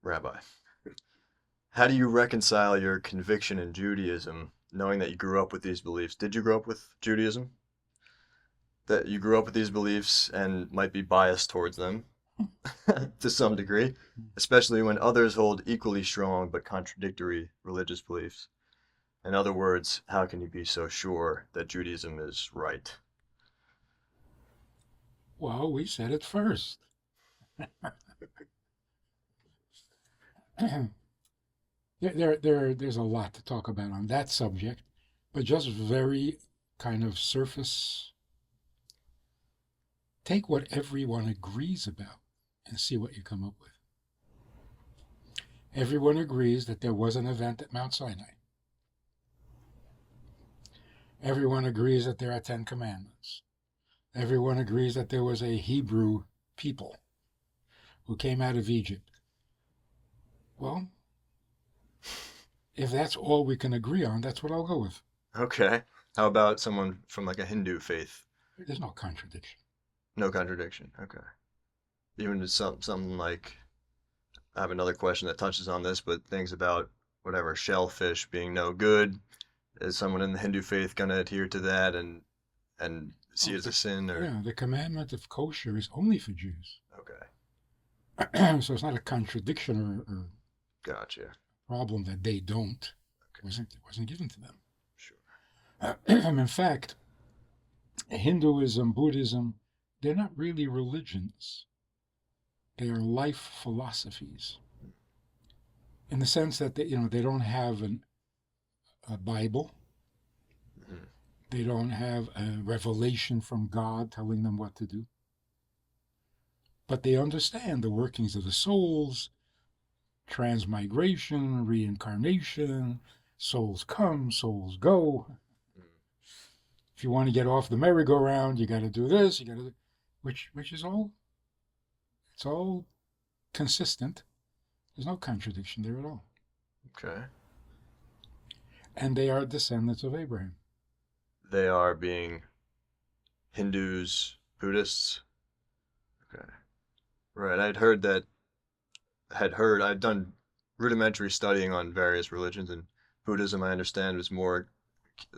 Rabbi, how do you reconcile your conviction in Judaism, knowing that you grew up with these beliefs? Did you grow up with Judaism? That you grew up with these beliefs and might be biased towards them to some degree, especially when others hold equally strong but contradictory religious beliefs. In other words, how can you be so sure that Judaism is right? Well, we said it first. There's a lot to talk about on that subject, but just very kind of surface. Take what everyone agrees about and see what you come up with. Everyone agrees that there was an event at Mount Sinai. Everyone agrees that there are 10 commandments. Everyone agrees that there was a Hebrew people who came out of Egypt. Well, if that's all we can agree on, that's what I'll go with. Okay. How about someone from like a Hindu faith? There's no contradiction. No contradiction. Okay. Even something like I have another question that touches on this, but things about whatever shellfish being no good. Is someone in the Hindu faith going to adhere to that and see Oh, it as a sin or the commandment of kosher is only for Jews. okay. So it's not a contradiction or Gotcha. problem that they don't. Okay. It wasn't given to them. Sure. In fact, Hinduism, Buddhism, they're not really religions. They are life philosophies, in the sense that they don't have a Bible. Mhm. They don't have a revelation from God telling them what to do. But they understand the workings of the souls, transmigration, reincarnation, souls come, souls go. Mm. If you want to get off the merry-go-round, you got to do this, you got to, which is all, it's all consistent. There's no contradiction there at all. Okay. And they are descendants of Abraham. They are being Hindus, Buddhists. Okay. Right. I'd done rudimentary studying on various religions, and Buddhism, I understand, was more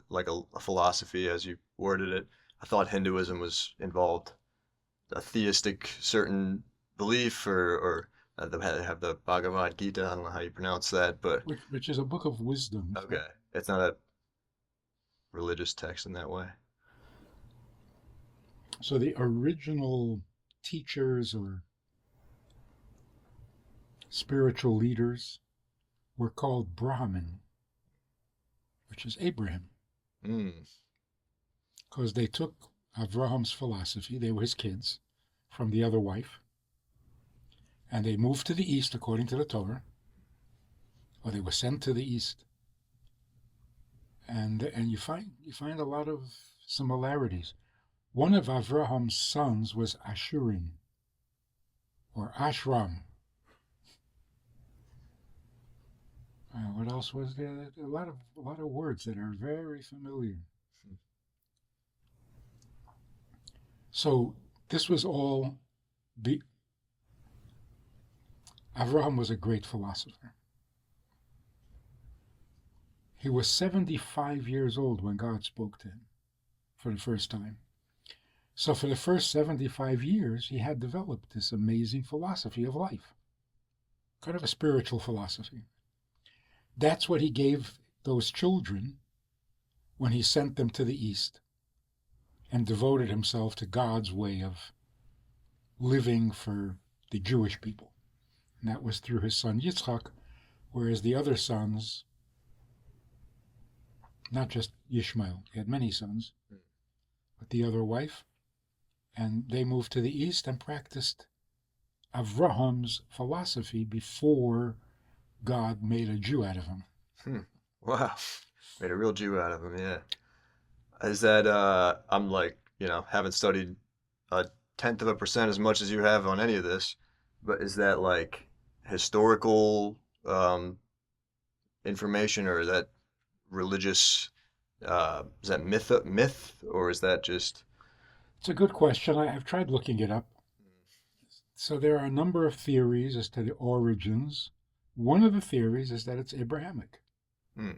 like a philosophy, as you worded it. I thought Hinduism was involved a theistic certain belief, or they have the Bhagavad Gita. I don't know how you pronounce that, but Which is a book of wisdom. okay, it's not a religious text in that way. So the original teachers or spiritual leaders were called Brahmin, which is Abraham, Mm, because they took Avraham's philosophy, they were his kids, from the other wife, and they moved to the east according to the Torah, or they were sent to the east. And you find a lot of similarities. One of Avraham's sons was Ashurim or Ashram. What else was there? A lot of words that are very familiar. So this was all the Avraham was a great philosopher. He was 75 years old when God spoke to him for the first time. So for the first 75 years, he had developed this amazing philosophy of life, kind of a spiritual philosophy. That's what he gave those children when he sent them to the east and devoted himself to God's way of living for the Jewish people. And that was through his son Yitzchak, whereas the other sons, not just Ishmael, he had many sons, but the other wife, and they moved to the east and practiced Avraham's philosophy before God made a Jew out of him. hmm. Wow. Made a real Jew out of him, yeah. Is that I'm like, haven't studied a tenth of a percent as much as you have on any of this, but is that like historical information, or is that religious is that myth, or is that just It's a good question. I've tried looking it up. So there are a number of theories as to the origins. One of the theories is that it's Abrahamic. Hmm.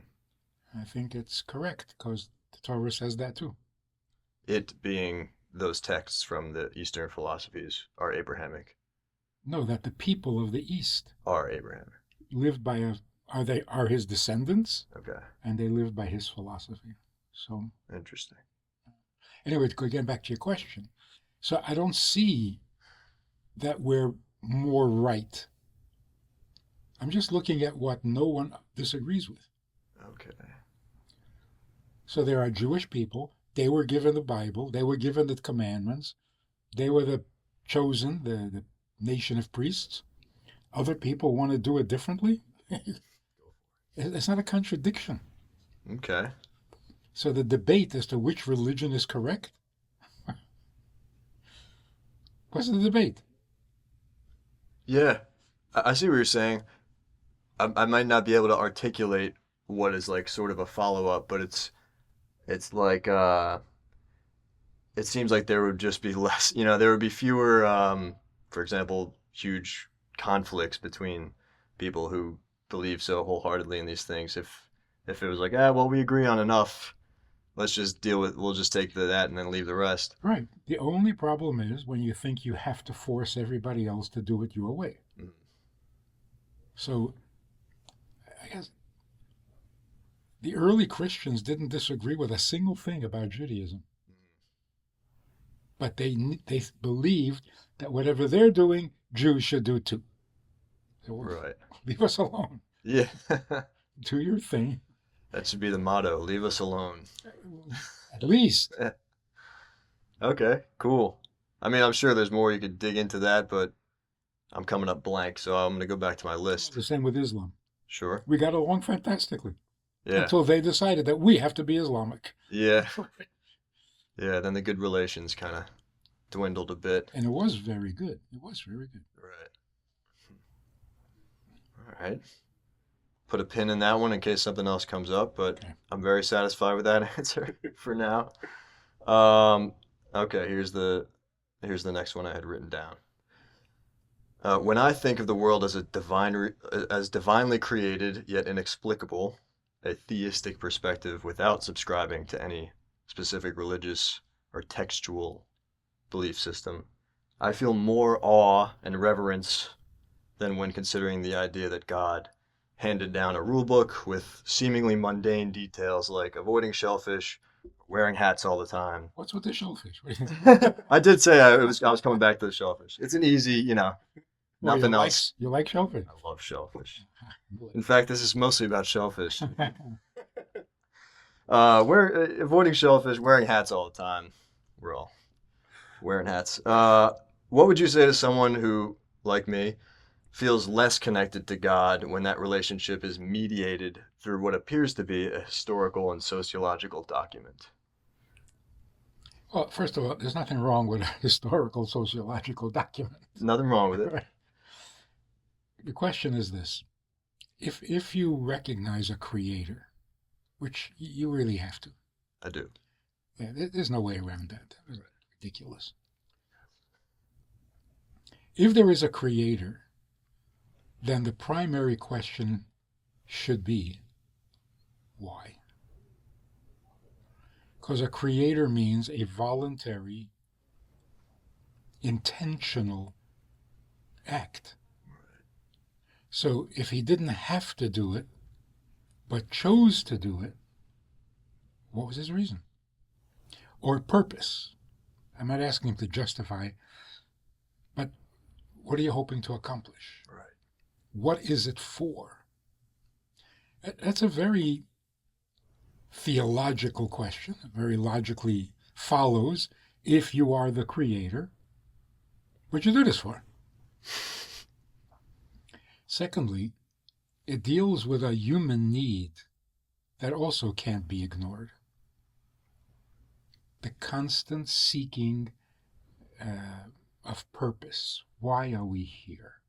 I think it's correct because the Torah says that too. It being those texts from the Eastern philosophies are Abrahamic. No, that the people of the East Are Abrahamic. lived by a are his descendants, Okay. and they lived by his philosophy. So Interesting. anyway, to get back to your question, so I don't see that we're more right. I'm just looking at what no one disagrees with. Okay. So there are Jewish people. They were given the Bible. They were given the commandments. They were the chosen, the nation of priests. Other people want to do it differently. It's not a contradiction. Okay. So the debate as to which religion is correct, what's the debate? Yeah. I see what you're saying. I might not be able to articulate what is like sort of a follow-up, but it's like it seems like there would just be less, there would be fewer, for example, huge conflicts between people who believe so wholeheartedly in these things. If it was like, well, we agree on enough, we'll just take that and then leave the rest. Right. The only problem is when you think you have to force everybody else to do it your way. Mm. So I guess the early Christians didn't disagree with a single thing about Judaism, but they believed that whatever they're doing, Jews should do too. So Right. leave us alone. Yeah. Do your thing. That should be the motto. Leave us alone. At least. Okay, cool. I mean, I'm sure there's more you could dig into that, but I'm coming up blank, so I'm gonna go back to my list. The same with Islam. Sure. We got along fantastically Yeah. until they decided that we have to be Islamic. Yeah. Yeah. Then the good relations kind of dwindled a bit. And it was very good. It was very good. Right. All right. Put a pin in that one in case something else comes up, but Okay. I'm very satisfied with that answer for now. Okay, here's the next one I had written down. When I think of the world as as divinely created yet inexplicable, a theistic perspective without subscribing to any specific religious or textual belief system, I feel more awe and reverence than when considering the idea that God handed down a rule book with seemingly mundane details like avoiding shellfish, wearing hats all the time. What's with the shellfish? I did say I was coming back to the shellfish. It's an easy, Well, nothing else. You like shellfish? I love shellfish. In fact, this is mostly about shellfish. Avoiding shellfish, wearing hats all the time. We're all wearing hats. What would you say to someone who, like me, feels less connected to God when that relationship is mediated through what appears to be a historical and sociological document? Well, first of all, there's nothing wrong with a historical sociological document. Nothing wrong with it. The question is this. If you recognize a creator, which you really have to. I do. Yeah, there's no way around that. That's ridiculous. If there is a creator, then the primary question should be, why? Because a creator means a voluntary, intentional act. So if he didn't have to do it, but chose to do it, what was his reason? Or purpose? I'm not asking him to justify, but what are you hoping to accomplish? Right. What is it for? That's a very theological question. It very logically follows, if you are the creator, what you do this for? Secondly, it deals with a human need that also can't be ignored. The constant seeking of purpose. Why are we here?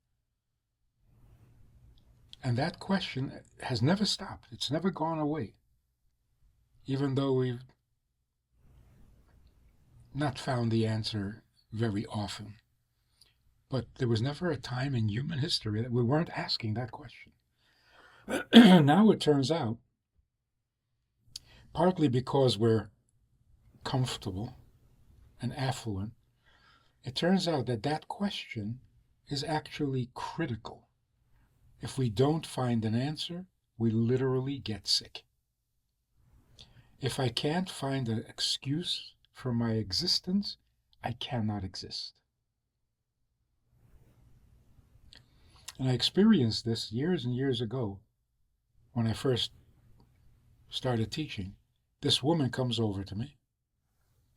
And that question has never stopped. It's never gone away. Even though we've not found the answer very often. But there was never a time in human history that we weren't asking that question. Now it turns out, partly because we're comfortable and affluent, it turns out that that question is actually critical. If we don't find an answer, we literally get sick. If I can't find an excuse for my existence, I cannot exist. And I experienced this years and years ago when I first started teaching. This woman comes over to me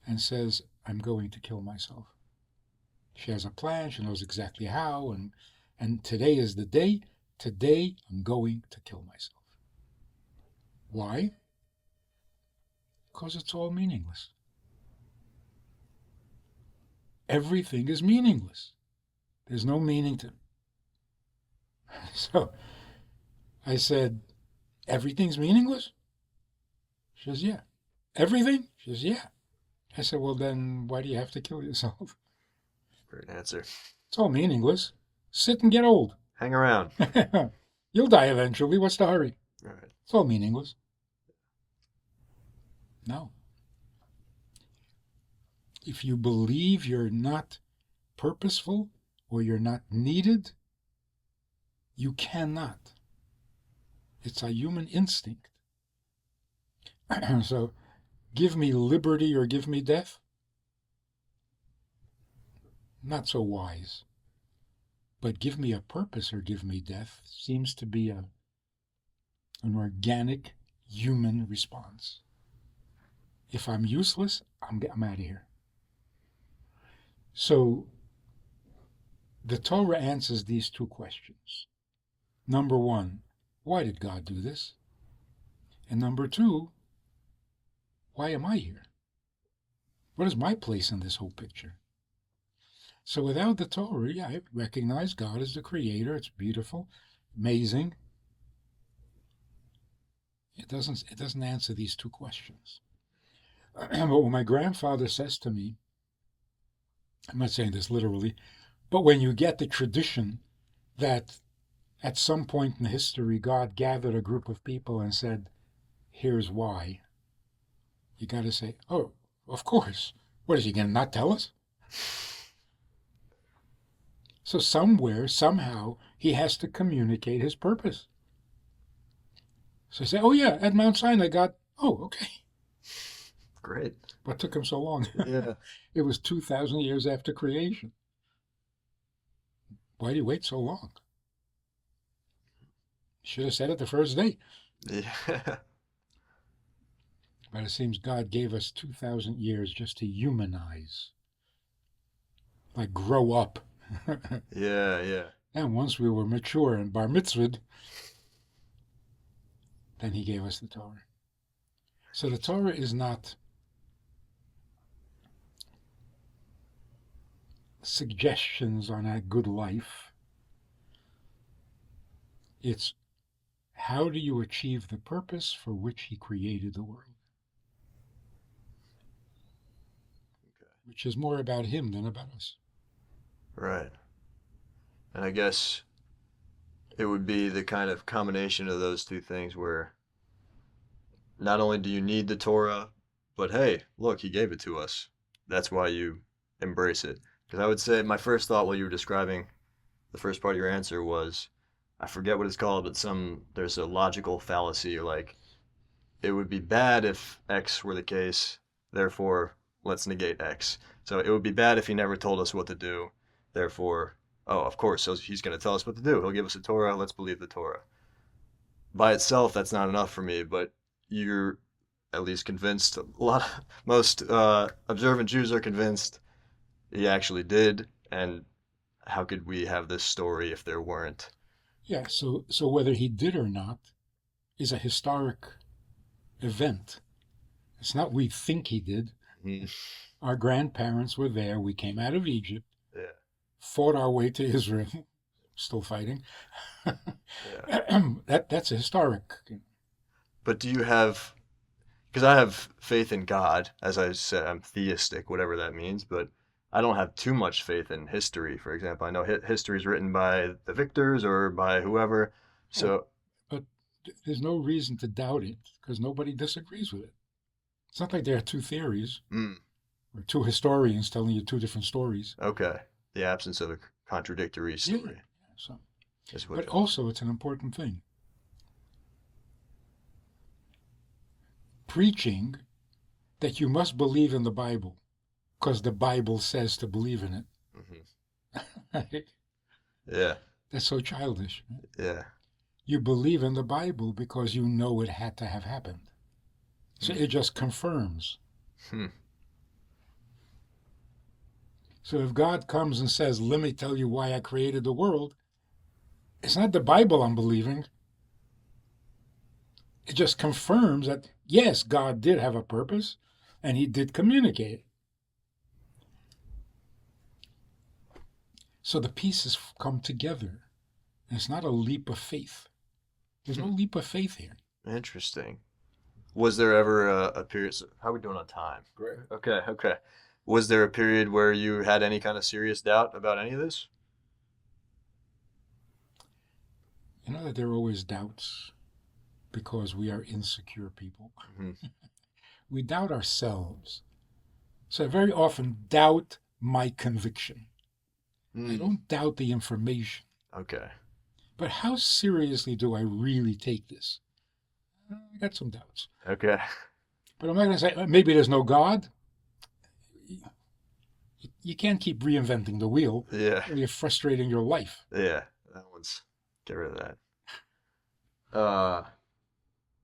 and says, I'm going to kill myself. She has a plan, she knows exactly how, and today is the day. Today I'm going to kill myself. Why? Because it's all meaningless. Everything is meaningless. There's no meaning to it. So I said, everything's meaningless? She says, yeah. Everything? She says, yeah. I said, well, then why do you have to kill yourself? Great answer. It's all meaningless. Sit and get old. Hang around. You'll die eventually. What's the hurry? All right. It's all meaningless. No. If you believe you're not purposeful or you're not needed, you cannot. It's a human instinct. So, give me liberty or give me death? Not so wise. But give me a purpose or give me death seems to be an organic human response. If I'm useless, I'm out of here. So, the Torah answers these two questions. Number one, why did God do this? And number two, why am I here? What is my place in this whole picture? So without the Torah, yeah, I recognize God as the creator. It's beautiful, amazing. It doesn't answer these two questions. But when my grandfather says to me, I'm not saying this literally, but when you get the tradition that at some point in history God gathered a group of people and said, here's why, you got to say, oh, of course. What is he going to not tell us? So somewhere, somehow, he has to communicate his purpose. So I say, oh yeah, at Mount Sinai, God, oh, okay. Great. What took him so long? Yeah. It was 2,000 years after creation. Why did he wait so long? Should have said it the first day. Yeah. But it seems God gave us 2,000 years just to humanize. Like grow up. Yeah, yeah. And once we were mature and bar mitzvahed, then he gave us the Torah. So the Torah is not suggestions on a good life. It's how do you achieve the purpose for which he created the world? Okay. Which is more about him than about us. Right. And I guess it would be the kind of combination of those two things where not only do you need the Torah, but hey, look, he gave it to us. That's why you embrace it. Because I would say my first thought while you were describing the first part of your answer was, I forget what it's called, but there's a logical fallacy, like it would be bad if X were the case, therefore let's negate X. So it would be bad if he never told us what to do, therefore, oh, of course, so he's going to tell us what to do. He'll give us a Torah, let's believe the Torah. By itself, that's not enough for me, but you're at least convinced, most observant Jews are convinced he actually did, and how could we have this story if there weren't? Yeah, so whether he did or not is a historic event. It's not we think he did. Mhm. Our grandparents were there. We came out of Egypt, Yeah, fought our way to Israel, still fighting. yeah. That's a historic. But do you have, because I have faith in God, as I said, I'm theistic, whatever that means, but I don't have too much faith in history. For example, I know history is written by the victors or by whoever. Oh, So, but there's no reason to doubt it because nobody disagrees with it. It's not like there are two theories mm, or two historians telling you two different stories. okay, the absence of a contradictory Yeah. story So, is what. but also it's an important thing. Preaching that you must believe in the Bible because the Bible says to believe in Hmm. it. Yeah, That's so childish. yeah. You believe in the Bible because you know it had to have happened. So Hmm. it just confirms. Hmm. So if God comes and says, let me tell you why I created the world, it's not the Bible I'm believing. It just confirms that, yes, God did have a purpose and he did communicate. So the pieces come together. And it's not a leap of faith. There's no Hmm. leap of faith here. Interesting. Was there ever a period? How are we doing on time? Great. Okay, okay. Was there a period where you had any kind of serious doubt about any of this? You know that there are always doubts because we are insecure people. Hmm. We doubt ourselves. So I very often doubt my conviction. I Mm, don't doubt the information. okay. But how seriously do I really take this? I got some doubts. Okay. But I'm not going to say maybe there's no God. You can't keep reinventing the wheel Yeah. or you're frustrating your life. Yeah. That one's get rid of that. Uh,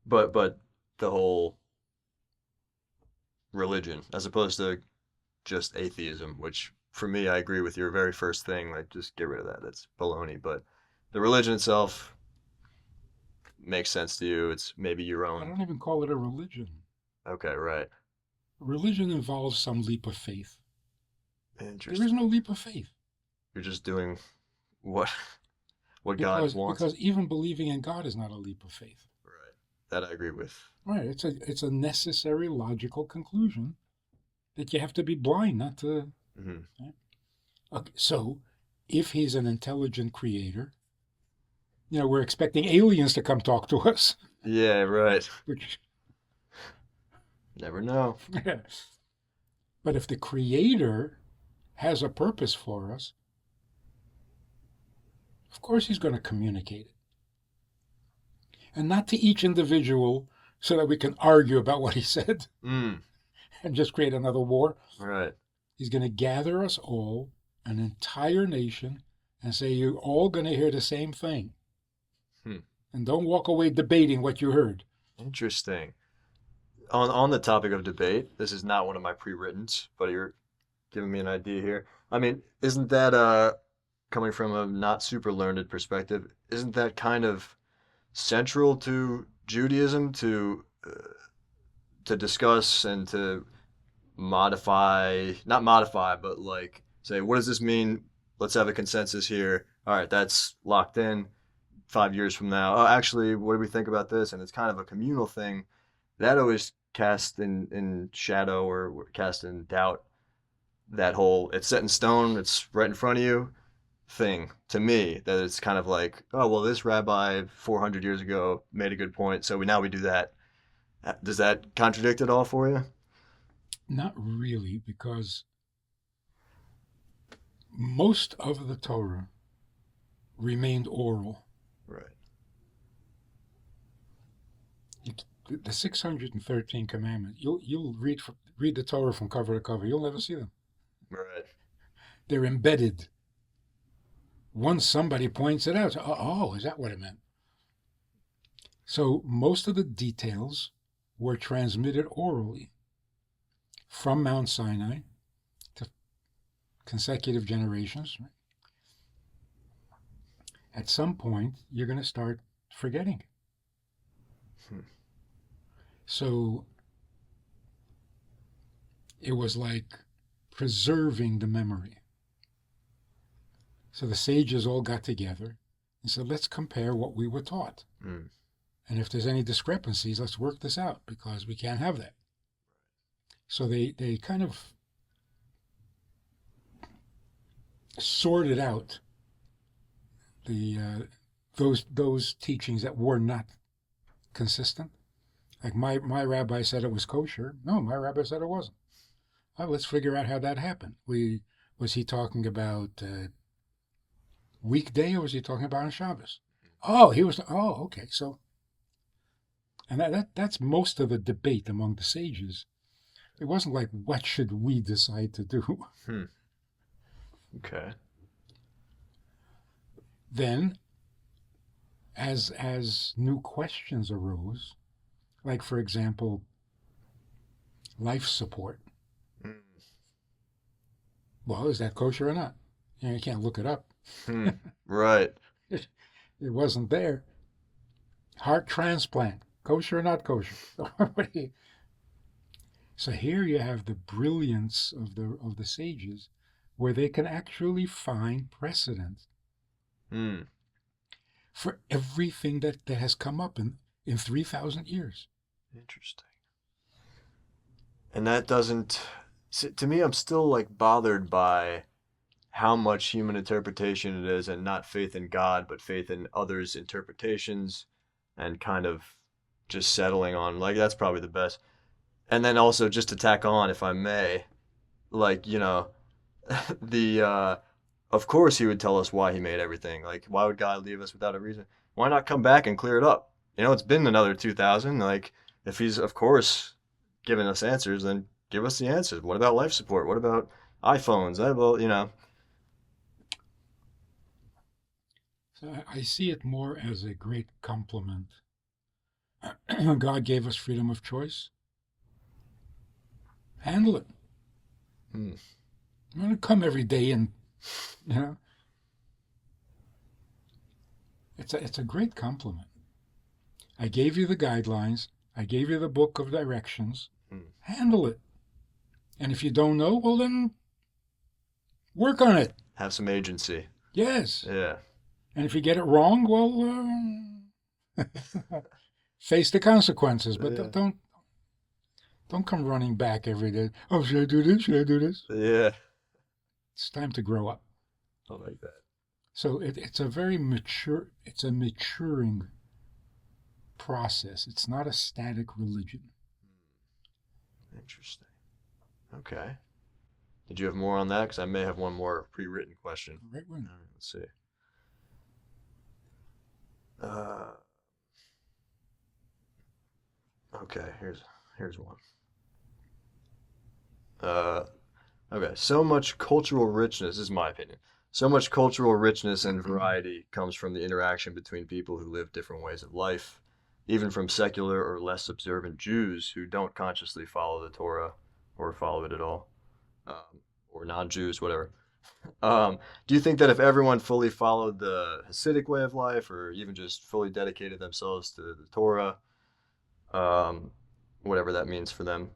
but the whole religion, as opposed to just atheism, which for me, I agree with your very first thing. Like, just get rid of that. That's baloney. But the religion itself makes sense to you. It's maybe your I own. don't even call it a religion. Okay, right. Religion involves some leap of faith. There is Interesting. no leap of faith You're just doing what what God wants. because even believing in God is not a leap of faith. Right. That I agree with. Right? It's a necessary logical conclusion that you have to be blind not to. Hmm. Right? Okay, so if he's an intelligent creator, we're expecting aliens to come talk to us, Yeah, right. which, Never know. but if the creator has a purpose for us, of course he's going to communicate it. And not to each individual so that we can argue about what he said Mm, and just create another war. right. He's going to gather us all, an entire nation, and say, you're all going to hear the same thing. Hmm. And don't walk away debating what you heard. Interesting. On the topic of debate, this is not one of my pre-writtens, but you're giving me an idea here. I mean, isn't that coming from a not super learned perspective, isn't that kind of central to Judaism to discuss and to modify, not modify, but like say, what does this mean? Let's have a consensus here. All right, that's locked in. 5 years from now, oh, actually, what do we think about this? And it's kind of a communal thing that always cast in shadow or cast in doubt that whole it's set in stone, it's right in front of you thing to me. That it's kind of like, oh, well, this rabbi 400 years ago made a good point, so we do that. Does that contradict at all for you? Not really, because most of the Torah remained oral. Right. The 613 commandments, you'll read the Torah from cover to cover. You'll never see them. Right. They're embedded. Once somebody points it out, oh, is that what it meant? So most of the details were transmitted orally from Mount Sinai to consecutive generations. At some point, you're going to start forgetting. Hmm. So it was like preserving the memory. So the sages all got together and said, let's compare what we were taught. Mm. And if there's any discrepancies, let's work this out because we can't have that. So they kind of sorted out the those teachings that were not consistent. Like my rabbi said it was kosher. No, my rabbi said it wasn't. Well, let's figure out how that happened. Was he talking about weekday or was he talking about on Shabbos? Oh, he was. Oh, okay. So, and that's most of the debate among the sages. It wasn't like what should we decide to do. Hmm. Okay. Then, as new questions arose, like for example, life support. Mm. Well, is that kosher or not? You can't look it up. Hmm. Right. It wasn't there. Heart transplant, kosher or not kosher? So here you have the brilliance of the sages, where they can actually find precedent Hmm. for everything that has come up in 3,000 years. Interesting. And that doesn't, to me, I'm still like bothered by how much human interpretation it is and not faith in God, but faith in others' interpretations and kind of just settling on like that's probably the best. And then also just to tack on, if I may, like, the of course he would tell us why he made everything. Like, why would God leave us without a reason? Why not come back and clear it up? It's been another 2000. Like, if he's of course giving us answers, then give us the answers. What about life support? What about iPhones? Well. So I see it more as a great compliment. God gave us freedom of choice. Handle it. Hmm. I'm going to come every day and, you know, it's a great compliment. I gave you the guidelines. I gave you the book of directions. Hmm. Handle it. And if you don't know, well then work on it. Have some agency. Yes. Yeah. And if you get it wrong, well, face the consequences. But Yeah. don't come running back every day. Oh, should I do this? Should I do this? Yeah. It's time to grow up. I like that. So it's a very mature. It's a maturing process. It's not a static religion. Interesting. Okay. Did you have more on that? Because I may have one more pre-written question. Right one. All right, let's see. Uh, okay, here's one. Uh, okay, so much cultural richness, this is my opinion. So much cultural richness and variety comes from the interaction between people who live different ways of life, even from secular or less observant Jews who don't consciously follow the Torah or follow it at all, or non-Jews, whatever. Do you think that if everyone fully followed the Hasidic way of life, or even just fully dedicated themselves to the Torah, um, whatever that means for them,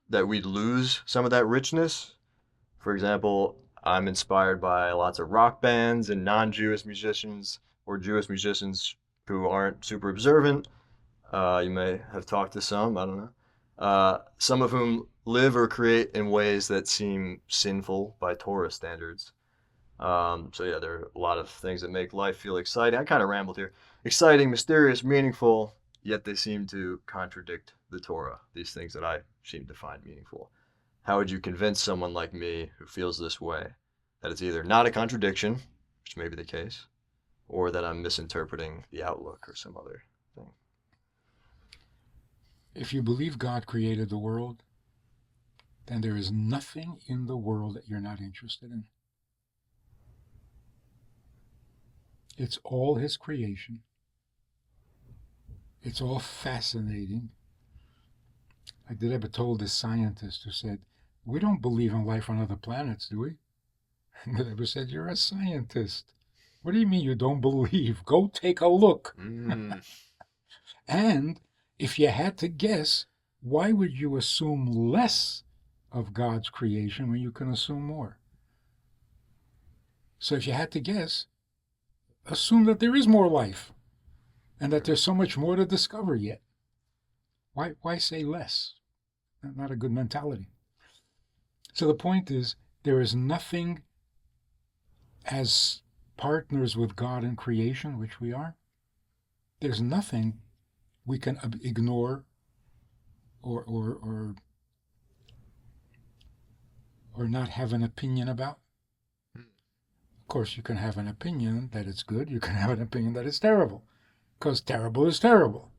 that we'd lose some of that richness? For example, I'm inspired by lots of rock bands and non-Jewish musicians or Jewish musicians who aren't super observant. You may have talked to some, I don't know. Some of whom live or create in ways that seem sinful by Torah standards. So yeah, there are a lot of things that make life feel exciting. I kind of rambled here. Exciting, mysterious, meaningful, yet they seem to contradict the Torah, these things that I seem to find meaningful. How would you convince someone like me who feels this way that it's either not a contradiction, which may be the case, or that I'm misinterpreting the outlook or some other thing? If you believe God created the world, then there is nothing in the world that you're not interested in. It's all His creation. It's all fascinating. Like the Rebbe told this scientist who said, "We don't believe in life on other planets, do we?" And the Rebbe said, "You're a scientist. What do you mean you don't believe? Go take a look." Mm. And if you had to guess, why would you assume less of God's creation when you can assume more? So if you had to guess, assume that there is more life and that there's so much more to discover yet. Why say less? Not a good mentality. So the point is, there is nothing as partners with God in creation, which we are, there's nothing we can ignore or, or, or, or not have an opinion about. Of course, you can have an opinion that it's good, you can have an opinion that it's terrible, because terrible is terrible.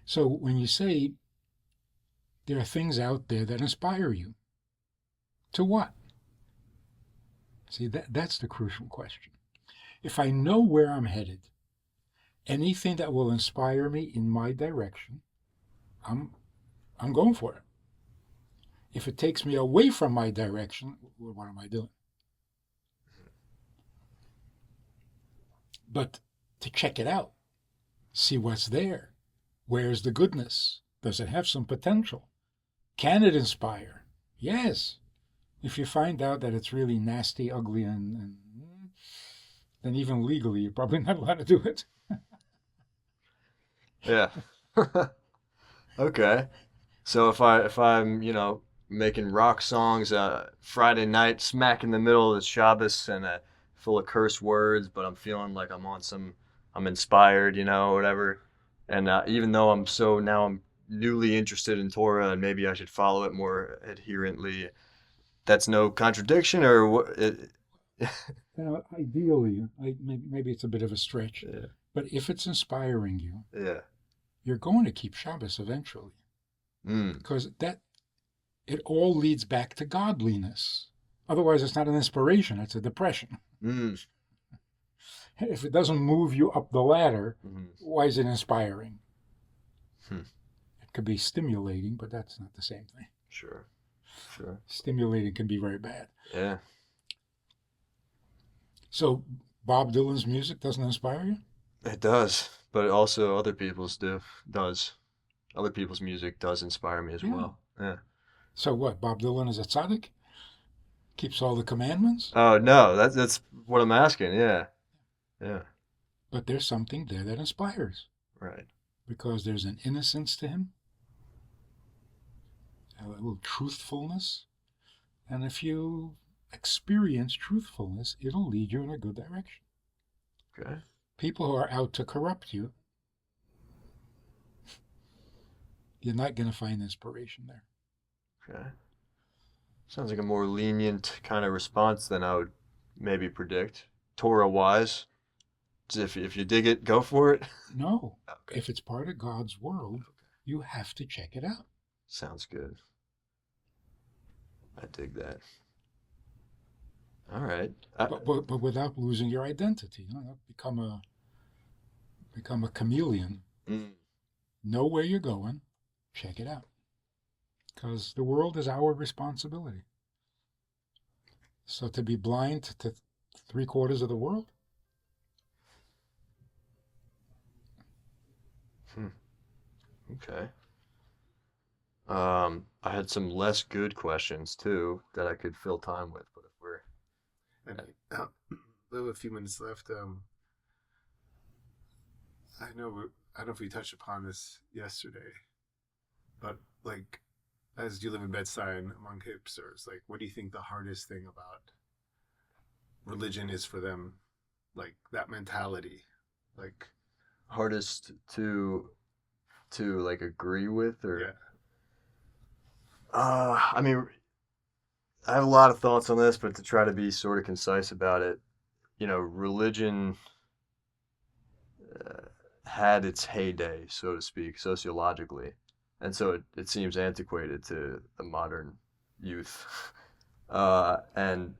So when you say there are things out there that inspire you, to what? See, that's the crucial question. If I know where I'm headed, anything that will inspire me in my direction, I'm going for it. If it takes me away from my direction, what am I doing? But to check it out, see what's there. Where's the goodness? Does it have some potential? Can it inspire? Yes. If you find out that it's really nasty, ugly, and then even legally, you're probably not allowed to do it. Yeah. Okay. So if I'm making rock songs Friday night smack in the middle of the Shabbos and full of curse words, but I'm feeling like I'm inspired, whatever. And even though I'm newly interested in Torah and maybe I should follow it more adherently, that's no contradiction or what? Ideally, maybe it's a bit of a stretch, Yeah. but if it's inspiring you, Yeah. you're going to keep Shabbos eventually, Mm. because it all leads back to godliness. Otherwise, it's not an inspiration; it's a depression. Mm. If it doesn't move you up the ladder, Mm. why is it inspiring? Hmm. It could be stimulating, but that's not the same thing. Sure. Sure. Stimulating can be very bad. Yeah. So, Bob Dylan's music doesn't inspire you? It does, but also does. Other people's music does inspire me as Yeah. well. Yeah. So what? Bob Dylan is a tzaddik? Keeps all the commandments? Oh no, that's what I'm asking. Yeah. Yeah. But there's something there that inspires, Right. because there's an innocence to him, a little truthfulness. And if you experience truthfulness, it'll lead you in a good direction. Okay. People who are out to corrupt you, you're not going to find inspiration there. Okay. Sounds like a more lenient kind of response than I would maybe predict. Torah wise, if you dig it, go for it. No. Okay. If it's part of God's world, you have to check it out. Sounds good. I dig that. All right. But without losing your identity. Become a chameleon. Mm, Know where you're going. Check it out. Because the world is our responsibility. So to be blind to 3/4 of the world? okay. I had some less good questions too that I could fill time with, but if we're And we have a few minutes left. I know I don't know if we touched upon this yesterday, but like, as you live in Bed-Stuy among hipsters, like, what do you think the hardest thing about religion is for them? Like that mentality, like, hardest to like agree with or yeah, I mean I have a lot of thoughts on this, but to try to be sort of concise about it, religion had its heyday, so to speak, sociologically, and so it seems antiquated to the modern youth, and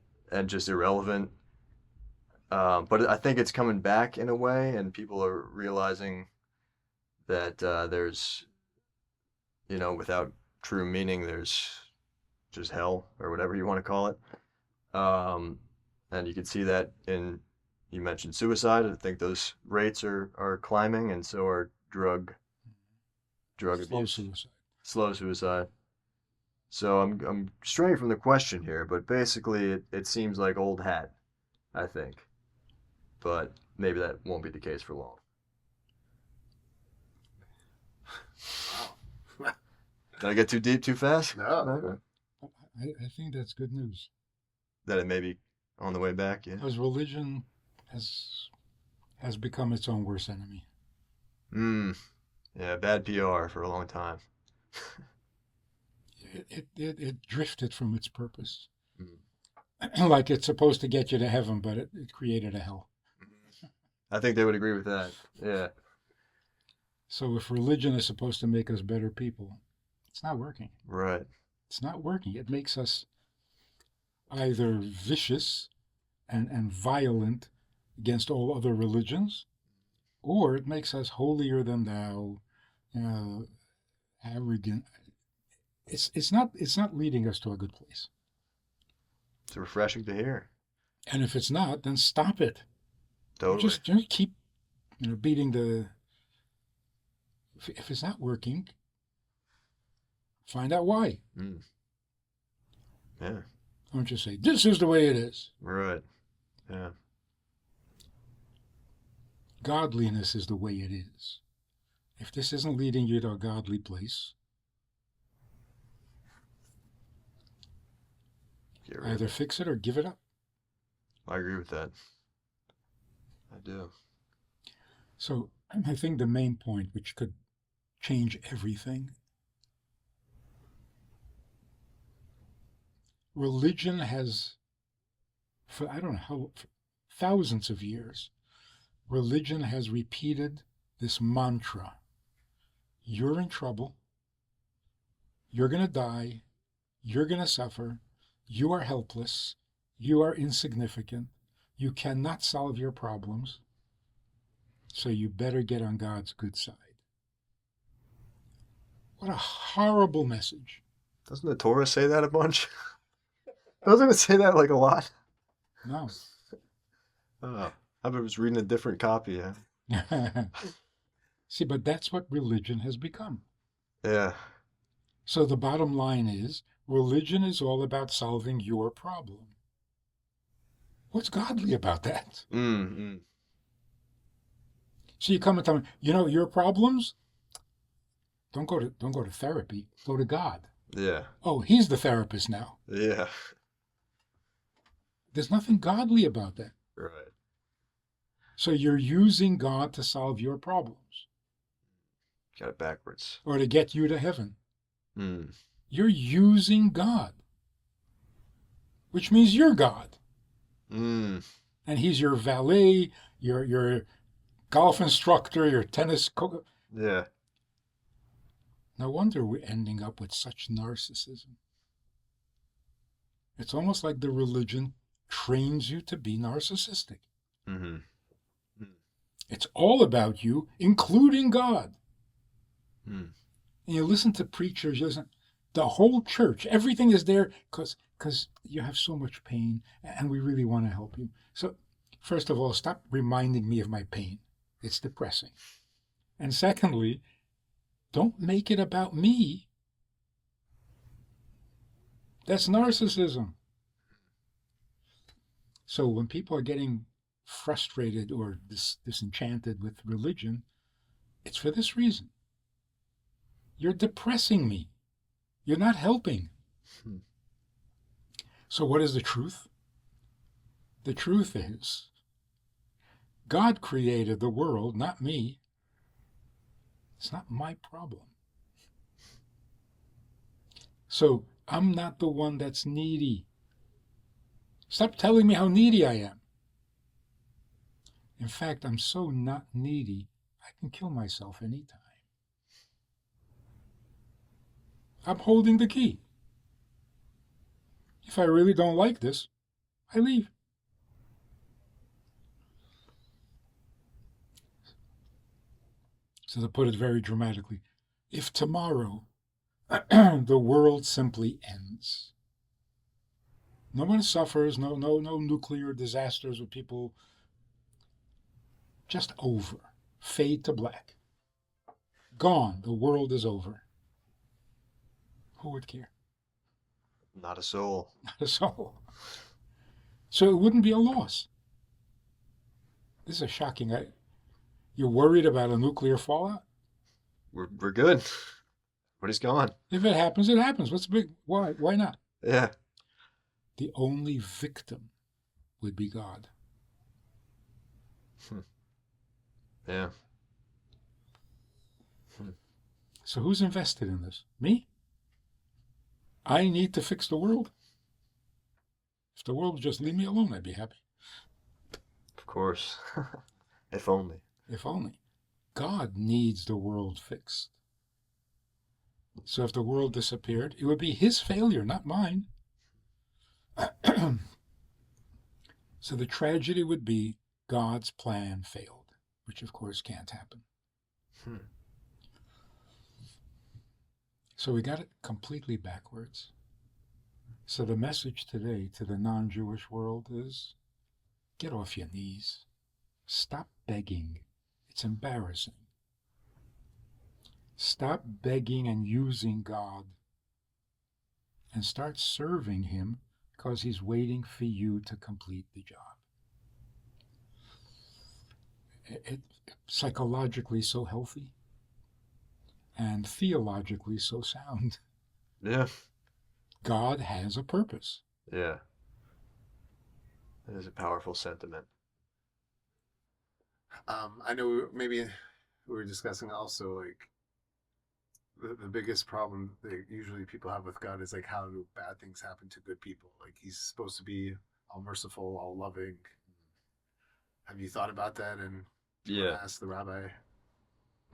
just irrelevant. But I think it's coming back in a way, and people are realizing that there's, without true meaning, there's just hell or whatever you want to call it. Um, and you can see that you mentioned suicide. I think those rates are climbing, and so are drug Slow abuse, suicide. slow suicide. So I'm straying from the question here, but basically it seems like old hat, I think. But maybe that won't be the case for long. wow. Did I get too deep too fast? No. Okay. I think that's good news. That it maybe On the way back, yeah. Because religion has become its own worst enemy. Yeah, bad PR for a long time. It drifted from its purpose. Mm. Like it's supposed to get you to heaven, but it created a hell. I think they would agree with that. Yeah, So if religion is supposed to make us better people, it's not working. right. It's not working. It makes us either vicious and violent against all other religions, or it makes us holier than thou, arrogant. It's not leading us to a good place. It's refreshing to hear. And if it's not, then stop it. Totally. Just keep beating the. If it's not working, find out why. Mm. Yeah, Don't just say this is the way it is. right. Yeah. Godliness is the way it is. If this isn't leading you to a godly place, Get rid of either it. fix it or give it up. I agree with that. I do. So I think the main point, which could change everything, religion has, for I don't know how, for thousands of years, religion has repeated this mantra. You're in trouble. You're going to die. You're going to suffer. You are helpless. You are insignificant. You cannot solve your problems. So you better get on God's good side. What a horrible message. Doesn't the Torah say that a bunch? Doesn't it say that like a lot? No. Oh, I was reading a different copy. Yeah. See, but that's what religion has become. Yeah. So the bottom line is, religion is all about solving your problem. What's godly about that? Mm-hmm. So you come and tell me, your problems? Don't go to therapy. Go to God. Yeah. Oh, he's the therapist now. Yeah. There's nothing godly about that. Right. So you're using God to solve your problems Got it backwards. or to get you to heaven. Mm. You're using God, which means you're God. Mm. And he's your valet, your golf instructor, your tennis coach. Yeah. No wonder we're ending up with such narcissism. It's almost like the religion trains you to be narcissistic. Mm-hmm. It's all about you, including God. Mm. And you listen to preachers, the whole church, everything is there because you have so much pain and we really want to help you. So, first of all, stop reminding me of my pain. It's depressing. And secondly, don't make it about me. That's narcissism. So when people are getting frustrated or disenchanted with religion, it's for this reason. You're depressing me. You're not helping. Hmm. So what is the truth? The truth is, God created the world, not me. It's not my problem. So I'm not the one that's needy. Stop telling me how needy I am. In fact, I'm so not needy, I can kill myself anytime. I'm holding the key. If I really don't like this, I leave. So to put it very dramatically, if tomorrow the world simply ends, no one suffers, no nuclear disasters with people, just over, fade to black, gone, the world is over. Who would care? Not a soul. Not a soul. So it wouldn't be a loss. This is a shocking. You're worried about a nuclear fallout? We're good. But he's gone. If it happens, it happens. What's the big? Why? Why not? Yeah. The only victim would be God. Yeah. So who's invested in this? Me? I need to fix the world. If the world would just leave me alone, I'd be happy. Of course. If only. If only. God needs the world fixed. So if the world disappeared, it would be his failure, not mine. So the tragedy would be God's plan failed, which of course can't happen. So we got it completely backwards. So the message today to the non-Jewish world is, get off your knees. Stop begging. It's embarrassing. Stop begging and using God and start serving him because he's waiting for you to complete the job. It's psychologically so healthy and theologically so sound. Yeah. God has a purpose. Yeah. It is a powerful sentiment. I know maybe we were discussing also like the biggest problem that usually people have with God is like how do bad things happen to good people? Like he's supposed to be all merciful, all loving. Have you thought about that and ask the rabbi?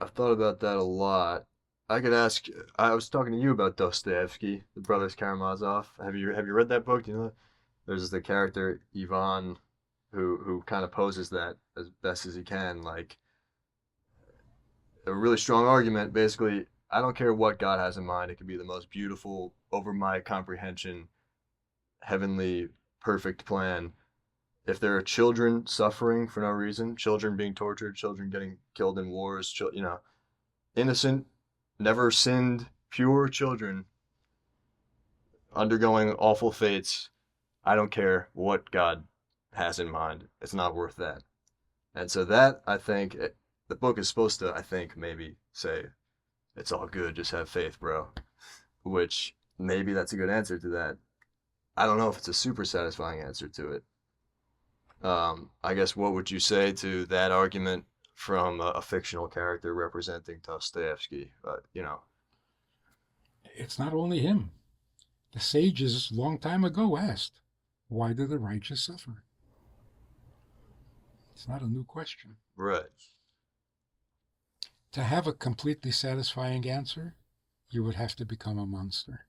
I've thought about that a lot. I could ask. I was talking to you about Dostoevsky, the Brothers Karamazov. Have you read that book? Do you know that? There's the character Ivan, who kind of poses that as best as he can, like a really strong argument. Basically, I don't care what God has in mind. It could be the most beautiful, over my comprehension, heavenly, perfect plan. If there are children suffering for no reason, children being tortured, children getting killed in wars, innocent, never sinned, pure children undergoing awful fates, I don't care what God has in mind. It's not worth that. And so that, I think, the book is supposed to, I think, maybe say, it's all good, just have faith, bro. Which, maybe that's a good answer to that. I don't know if it's a super satisfying answer to it. I guess what would you say to that argument from a fictional character representing Dostoevsky? It's not only him. The sages long time ago asked, why do the righteous suffer? It's not a new question. Right. To have a completely satisfying answer, you would have to become a monster.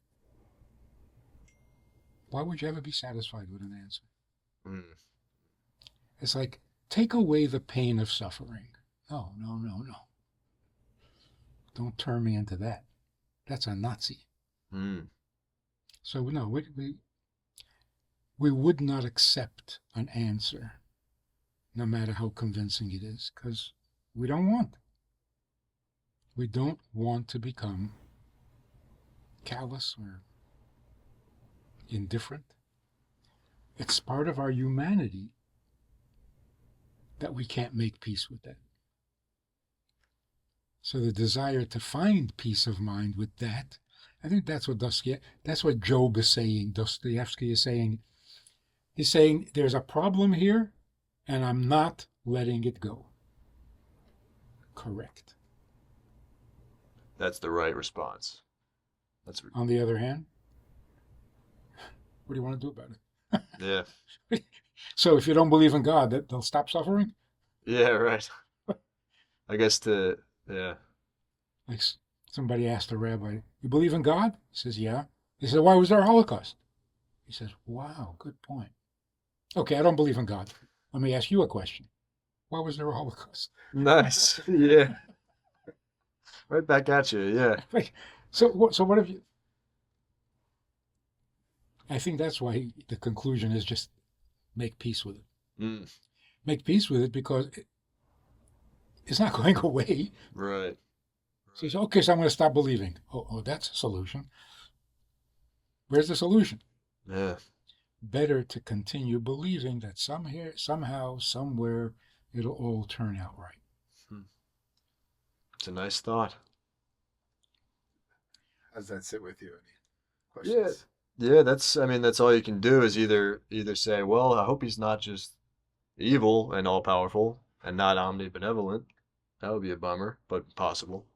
Why would you ever be satisfied with an answer? It's like, take away the pain of suffering. No. Don't turn me into that. That's a Nazi. So no, we would not accept an answer, no matter how convincing it is, because we don't want. We don't want to become callous or indifferent. It's part of our humanity that we can't make peace with that. So the desire to find peace of mind with that, I think that's what Job is saying, Dostoevsky is saying. He's saying there's a problem here and I'm not letting it go. Correct. That's the right response. On the other hand, what do you want to do about it? Yeah. So if you don't believe in God, they'll stop suffering? Yeah, right. I guess yeah. Like somebody asked a rabbi, you believe in God? He says, yeah. He said, why was there a Holocaust? He says, wow, good point. Okay, I don't believe in God. Let me ask you a question. Why was there a Holocaust? Nice. Yeah. Right back at you, yeah. So what have you... I think that's why the conclusion is just make peace with it. Make peace with it because it's not going away. Right. So you say, okay, so I'm going to stop believing. Oh, that's a solution. Where's the solution? Yeah. Better to continue believing that somehow, somewhere, it'll all turn out right. It's a nice thought. How does that sit with you? Any questions? Yeah, I mean, that's all you can do is either say, well, I hope he's not just evil and all powerful and not omnibenevolent. That would be a bummer, but possible.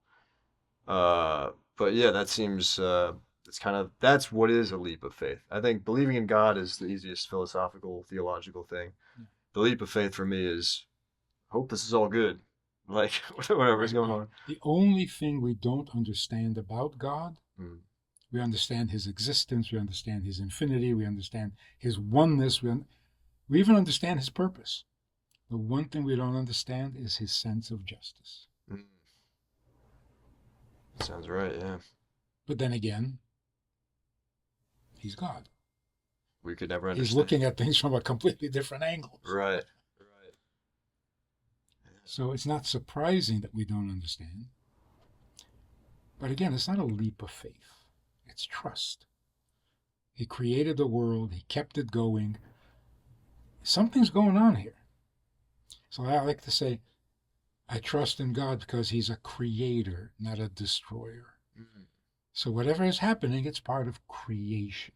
But yeah, that seems it's kind of that's what is a leap of faith. I think believing in God is the easiest philosophical, theological thing. Yeah. The leap of faith for me is hope this is all good, like whatever's Right, going right. on. The only thing we don't understand about God, Mm, we understand his existence, we understand his infinity, we understand his oneness, we even understand his purpose. The one thing we don't understand is his sense of justice. mm, sounds right. Yeah, But then again, he's God. we could never He's understand. looking at things from a completely different angle. Right, right. So it's not surprising that we don't understand. But again, it's not a leap of faith, it's trust. He created the world, he kept it going. Something's going on here. So I like to say, I trust in God because he's a creator, not a destroyer. Mm, So whatever is happening, it's part of creation.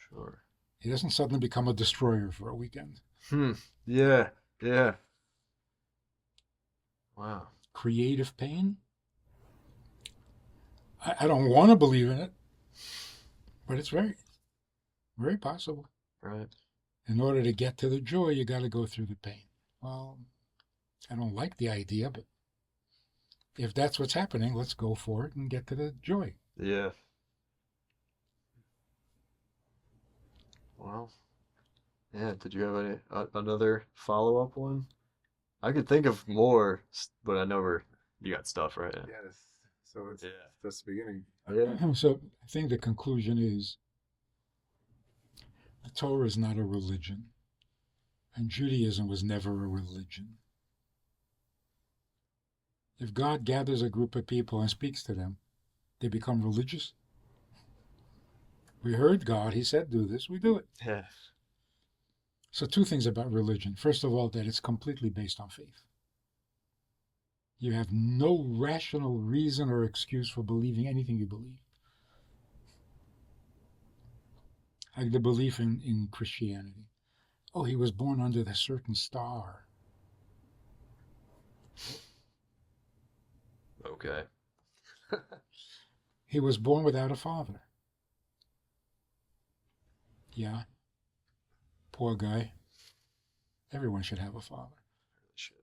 sure. He doesn't suddenly become a destroyer for a weekend. Hmm. Yeah. Yeah. Wow. Creative pain? I don't want to believe in it, but it's very, very possible. Right. In order to get to the joy, you got to go through the pain. Well, I don't like the idea, but if that's what's happening, let's go for it and get to the joy. Yeah. Well. Yeah. Did you have another follow-up one? I could think of more, but I know you got stuff, right? Yes. So it's Yeah. just the beginning. Yeah. So I think the conclusion is the Torah is not a religion, and Judaism was never a religion. If God gathers a group of people and speaks to them, they become religious. We heard God, he said do this, we do it. Yeah. So two things about religion. First of all, that it's completely based on faith. You have no rational reason or excuse for believing anything you believe. Like the belief in Christianity. Oh, he was born under a certain star. Okay. He was born without a father. Yeah, poor guy. Everyone should have a father. Shit.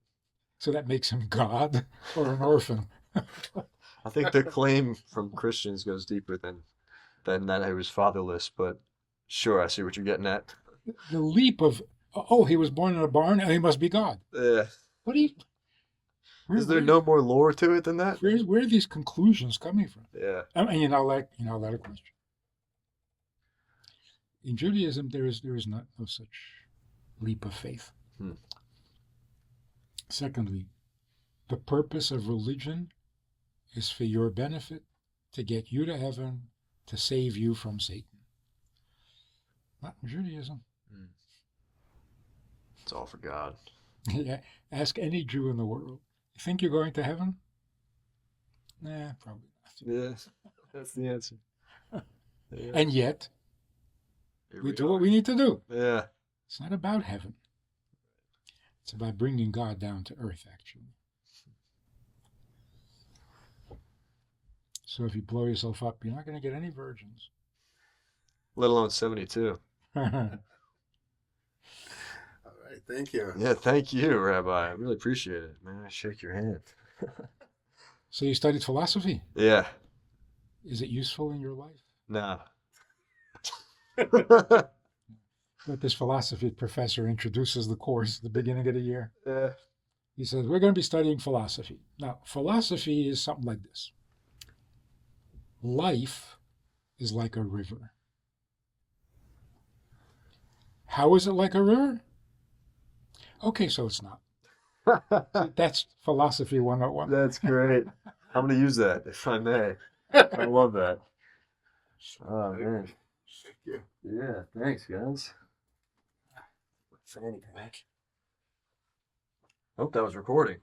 So that makes him God or an orphan. I think the claim from Christians goes deeper than that he was fatherless, but sure, I see what you're getting at. The leap of, oh, he was born in a barn, and he must be God. Yeah. What do you, Is there no more lore to it than that? where are these conclusions coming from? Yeah. I mean, a question. In Judaism, there is not no such leap of faith. Hmm. Secondly, the purpose of religion is for your benefit, to get you to heaven, to save you from Satan. Not in Judaism. Hmm. It's all for God. Yeah, ask any Jew in the world. You think you're going to heaven? Nah, probably not. Yeah, that's the answer. Yeah. And yet, Here we do are. what we need to do. Yeah. It's not about heaven. It's about bringing God down to earth, actually. So if you blow yourself up, you're not going to get any virgins. Let alone 72. All right. Thank you. Yeah, thank you, Rabbi. I really appreciate it, man. I shake your hand. So you studied philosophy. Yeah. Is it useful in your life? Nah. But this philosophy professor introduces the course at the beginning of the year. Yeah. He says, we're going to be studying philosophy. Now, philosophy is something like this. Life is like a river. How is it like a river? Okay, so it's not. That's philosophy 101. That's great. I'm going to use that if I may. I love that. Oh, man. Thank you. Yeah, thanks, guys. Fanny pack. Hope that was recording.